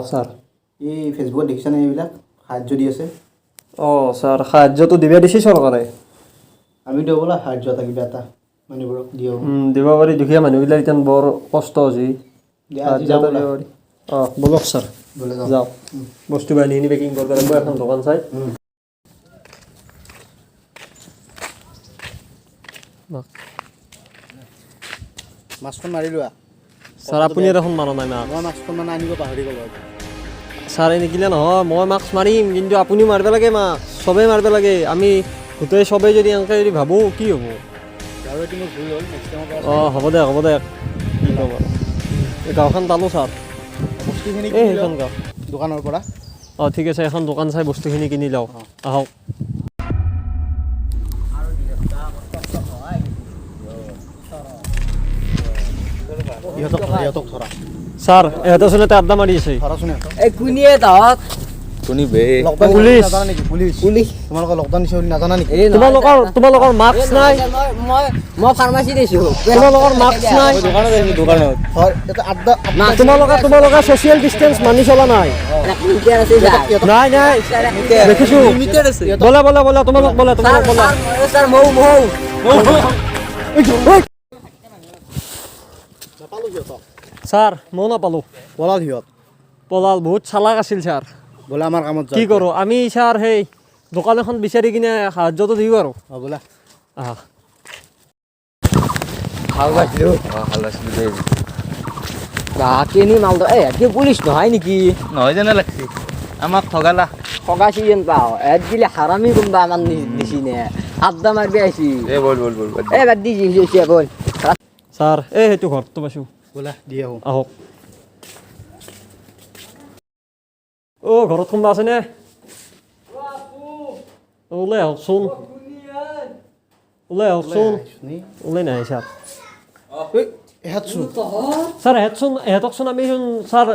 sir এই ফেসবুকত দেখিছানে এইবিলাক সাহায্য দি আছে স্যাৰ সাহায্যটো দিবা দিছে চৰকাৰে আমি দিওঁ ব'লা সাহায্য এটা কিবা এটা মানুহবোৰক দিওঁ দিব পাৰি দুখীয়া মানুহবিলাক এতিয়া বৰ কষ্ট হৈছে সাহায্য এটা দিব পাৰি বলক স্যাৰ যাওঁ বস্তু বাহিনীখিনি পেকিং কৰিব লাগিব এখন দোকান চাই মাছখন মাৰি লোৱা স্যাৰ আপুনি দেখোন মাৰা নাই মাছ মই মাছখন মানে আনিব পাহৰি গ'লোঁ স্যাৰ নিকিলে নহয় মই মাছ মাৰিম কিন্তু আপুনিও মাৰিব লাগে মাছ চবেই মাৰিব লাগে আমি গোটেই চবেই যদি এনেকৈ যদি ভাবোঁ কি হ'ব হ'ব দে কি ক'ম আৰু এই গাঁওখন পালোঁ ছাৰ বস্তুখিনি এই সেইখন গাঁও দোকানৰ পৰা ঠিক আছে এখন দোকান চাই বস্তুখিনি কিনি লওঁ আহক ইহঁতক ধৰা ছাৰ ইহঁতে চোন এটা আড্ডা মাৰি আছে তোমালোকৰ মাস্ক নাই মই ফাৰ্মাচী দিছো তোমালোকৰ মাস্ক নাই তোমালোকে ছ'চিয়েল ডিষ্টেঞ্চ মানি চলা নাই নাই দেখিছোঁ বলে তোমালোক বলে ছাৰ মই নাপালোঁ পলাল বহুত চালাক আছিল ছাৰ বোলে আমাৰ কামত কি কৰোঁ আমি ছাৰ সেই দোকান এখন বিচাৰি কিনে সাহায্যটো দিওঁ আৰু বোলা কিনি মাল কি পুলিচ নহয় নেকি নহয় যেনে লাগছি আমাক ঠগালা ঠগাছি যেন পাওঁ এত দিলে হাৰামি কোনোবা আমাৰ নিচিনে আড্ডা মাৰিব আহিছি বাদ দি বল ছাৰ সেইটো ঘৰটো পাইছোঁ বোলা দি আহোঁ আহক ঘৰত কোনোবা আছেনে ওলাই আহকচোন ওলাই নাই ছাৰ ছাৰ এহেঁতকচোন আমি ছাৰ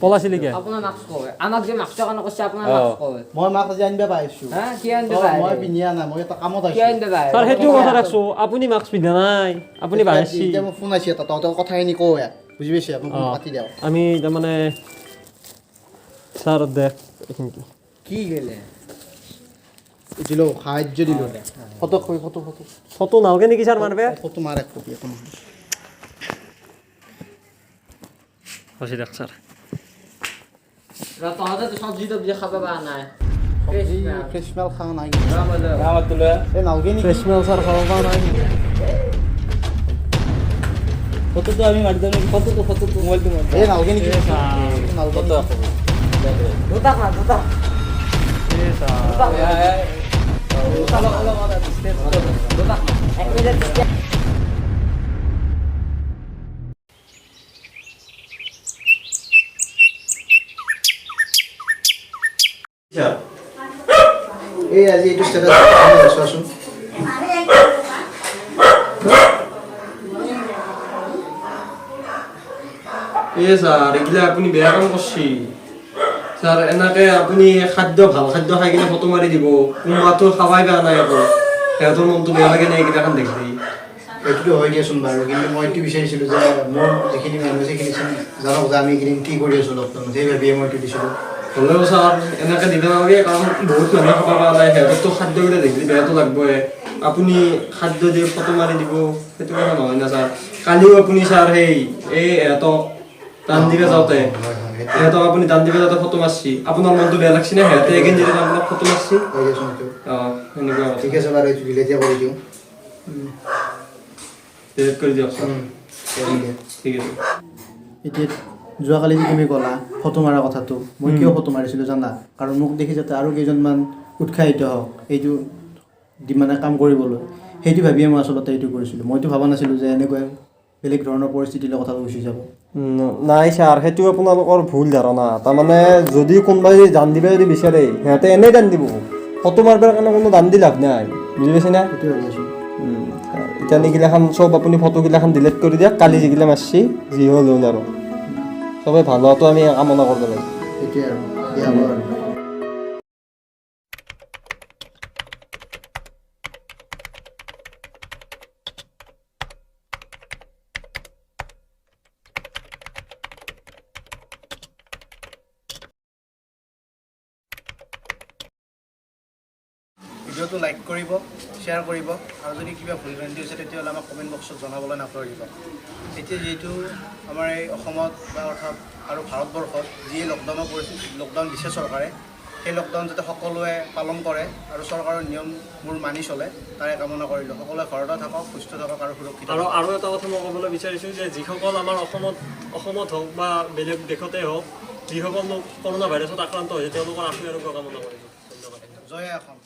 পলাইছিলি কে আমাক যে মাস্কৰ কাৰণে কৈছে আপোনাৰ মাস্ক মই মাক আজি আনিব পাইছোঁ মই পিন্ধি আনা মই এটা কামত আহিছোঁ ছাৰ সেইটো কথা ৰাখছোঁ আপুনি মাস্ক পিন্ধা নাই আপুনি বাহিৰছি এতিয়া মই ফোন আহিছে এটা তহঁতৰ কথাখিনি কওঁ বুজি পাইছে পাতি দিওঁ আমি তাৰমানে ছাৰ দেখ কি গেলে দিলোঁ সাহায্য দিলোঁ ফটো নালগে নেকি ছাৰ মাৰিব ফটো মাৰ এক কপি এখন হৈছে দেখ ছাৰ তহঁতে চব্জি তব্জি খাব পৰা নাই ফ্ৰেছ মেল খাওঁ নাই এই নালগে নেকি ফ্ৰেছ মেল ছাৰ খাব পৰা নাই ফটোটো আমি মাৰি দিম ফটোটো মোবাইলটো এই নালগে নেকি এই আজি এইটো ষ্টেটাছ চোৱাচোন ছাৰ এইগিলা আপুনি বেয়া কাম কৰছি ছাৰ এনেকৈ আপুনি ভাল খাদ্য খাই কিনে ফটো মাৰি দিব কোনোবাটো খাবাই বেয়া নাই আকৌ সিহঁতৰ মনটো বেয়া লাগে নাই এইকেইটাখন দেখি এইটোতো হয় দিয়াচোন বাৰু কিন্তু মই এইটো বিচাৰিছিলোঁ যে মোৰ যিখিনি মানুহ সেইখিনি জানক যে আমি এইকেইদিন কি কৰি আছোঁ লকডাউনত সেই ভাবিয়ে মই এইটো দিছিলোঁ হ'লেও ছাৰ এনেকৈ দিব নালাগে কাৰণ বহুত মানুহে খাব পৰা নাই সিহঁতৰতো খাদ্যকেইটা দেখিলে বেয়াটো লাগবই আপুনি খাদ্য দি ফটো মাৰি দিব সেইটো কথা নহয় না ছাৰ কালিও আপুনি ছাৰ ইহঁতক দান দিব যাওঁতে সিহঁতক আপুনি দান দিব যাওঁতে ফটো মাৰছি আপোনাৰ মনটো বেয়া লাগছি নে সিহঁতে এগেইন যদি আপোনাক ফটো মাৰছি সেনেকুৱা ঠিক আছে বাৰু এইটো ডিলেট কৰি দিওঁ ডিলেট কৰি দিয়ক ছাৰ ঠিক আছে এতিয়া যোৱাকালি যে তুমি ক'লা ফটো মৰাৰ কথাটো মই কিয় ফটো মাৰিছিলোঁ জানা কাৰণ মোক দেখি যাতে আৰু কেইজনমান উৎসাহিত হওক এইটো মানে কাম কৰিবলৈ সেইটো ভাবিয়ে মই আচলতে এইটো কৰিছিলোঁ মইতো ভবা নাছিলোঁ যে এনেকৈ বেলেগ ধৰণৰ পৰিস্থিতিলৈ কথাটো গুচি যাব নাই ছাৰ সেইটো আপোনালোকৰ ভুল ধাৰণা তাৰমানে যদি কোনোবাই দান দিব যদি বিচাৰে সিহঁতে এনেই দান দিব ফটো মাৰিবৰ কাৰণে কোনো দান দি লাভ নাই বুজি পাইছে না সেইটোৱে ভাবিছোঁ এতিয়া নিগিলাখান চব আপুনি ফটোগিলাখান ডিলিট কৰি দিয়ক কালি যিগিলা মাৰছি যি হ'ল হ'ল আৰু চবেই ভাল হোৱাটো আমি কামনা কৰিব লাগে সেইটোৱে আৰু দিয়া হ'ব আৰু ভিডিঅ'টো লাইক কৰিব শ্বেয়াৰ কৰিব আৰু যদি কিবা ভুল ভ্ৰান্তি হৈছে তেতিয়াহ'লে আমাক কমেণ্ট বক্সত জনাবলৈ নাপাহৰিব এতিয়া যিহেতু আমাৰ এই অসমত বা অৰ্থাৎ আৰু ভাৰতবৰ্ষত যি লকডাউন দিছে চৰকাৰে সেই লকডাউন যাতে সকলোৱে পালন কৰে আৰু চৰকাৰৰ নিয়মবোৰ মানি চলে তাৰে কামনা কৰিলোঁ সকলোৱে ঘৰতে থাকক সুস্থ থাকক আৰু সুৰক্ষিত আৰু এটা কথা মই ক'বলৈ বিচাৰিছোঁ যে যিসকল আমাৰ অসমত হওক বা বেলেগ দেশতে হওক যিসকল লোক কৰোণা ভাইৰাছত আক্ৰান্ত হৈছে তেওঁলোকৰ আশু আৰোগ্য কামনা কৰিছোঁ ধন্যবাদ জয় অসম